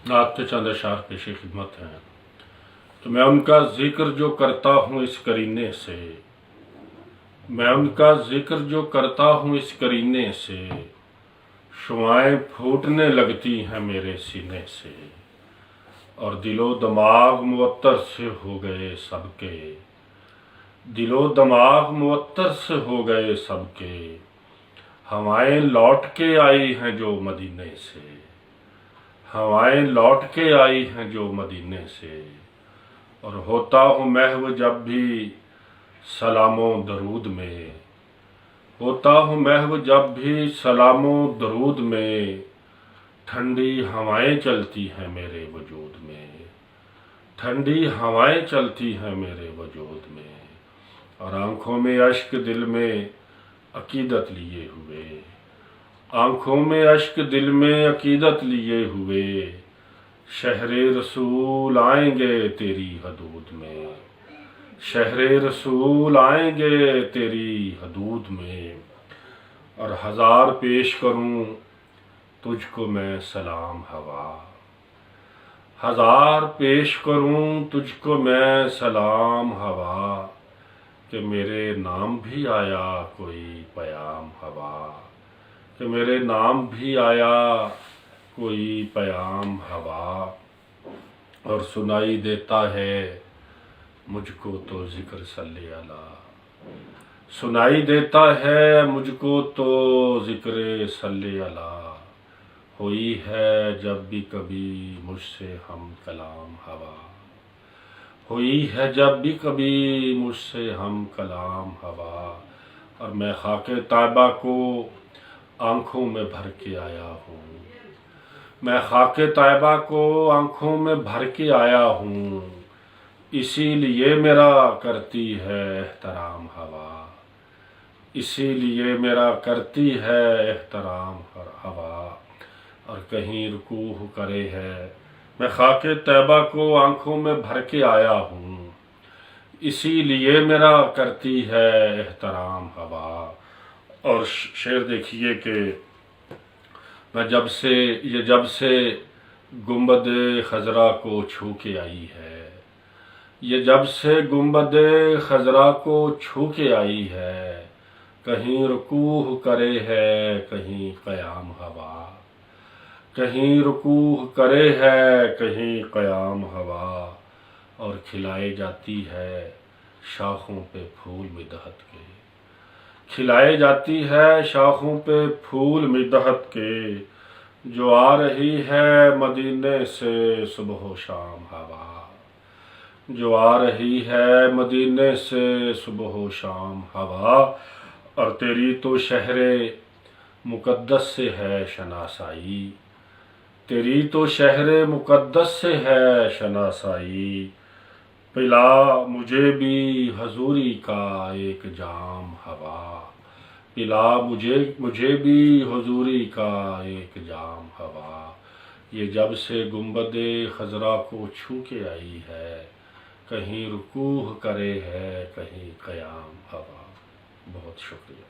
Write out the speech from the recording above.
نعت کے چند اشعار پیش خدمت ہیں تو میں ان کا ذکر جو کرتا ہوں اس قرینے سے، میں ان کا ذکر جو کرتا ہوں اس قرینے سے، شعائیں پھوٹنے لگتی ہیں میرے سینے سے، اور دل و دماغ معطر سے ہو گئے سب کے، دل و دماغ معطر سے ہو گئے سب کے، ہوائیں لوٹ کے آئی ہیں جو مدینے سے، ہوائیں لوٹ کے آئی ہیں جو مدینے سے، اور ہوتا ہوں محو جب بھی سلام و درود میں، ہوتا ہوں محو جب بھی سلام و درود میں، ٹھنڈی ہوائیں چلتی ہیں میرے وجود میں، ٹھنڈی ہوائیں چلتی ہیں میرے وجود میں، اور آنکھوں میں اشک دل میں عقیدت لیے ہوئے، آنکھوں میں اشک دل میں عقیدت لیے ہوئے، شہر رسول آئیں گے تیری حدود میں، شہر رسول آئیں گے تیری حدود میں، اور ہزار پیش کروں تجھ کو میں سلام ہوا، ہزار پیش کروں تجھ کو میں سلام ہوا، کہ میرے نام بھی آیا کوئی پیام ہوا، کہ میرے نام بھی آیا کوئی پیام ہوا، اور سنائی دیتا ہے مجھ کو تو ذکر صلی اللہ، سنائی دیتا ہے مجھ کو تو ذکر صلی اللہ، ہوئی ہے جب بھی کبھی مجھ سے ہم کلام ہوا، ہوئی ہے جب بھی کبھی مجھ سے ہم کلام ہوا، اور میں خاک طیبہ کو آنکھوں میں بھر کے آیا ہوں، میں خاک طیبہ کو آنکھوں میں بھر کے آیا ہوں، اسی لیے میرا کرتی ہے احترام ہوا، اسی لیے میرا کرتی ہے احترام ہوا، اور کہیں رکوع کرے ہے، میں خاک طیبہ کو آنکھوں میں بھر کے آیا ہوں، اسی لیے میرا کرتی ہے احترام ہوا۔ اور شعر دیکھیے کہ میں جب سے گنبد خضرا کو چھو کے آئی ہے، یہ جب سے گنبد خضرا کو چھو کے آئی ہے، کہیں رکوع کرے ہے کہیں قیام ہوا، کہیں رکوع کرے ہے کہیں قیام ہوا، اور کھلائے جاتی ہے شاخوں پہ پھول مدحت کے، کھلائے جاتی ہے شاخوں پہ پھول مدحت کے، جو آ رہی ہے مدینے سے صبح و شام ہوا، جو آ رہی ہے مدینے سے صبح و شام ہوا، اور تیری تو شہر مقدس سے ہے شناسائی، تیری تو شہر مقدس سے ہے شناسائی، پلا مجھے بھی حضوری کا ایک جام ہوا، پلا مجھے بھی حضوری کا ایک جام ہوا، یہ جب سے گنبد خضرا کو چھو کے آئی ہے، کہیں رکوع کرے ہے کہیں قیام ہوا۔ بہت شکریہ۔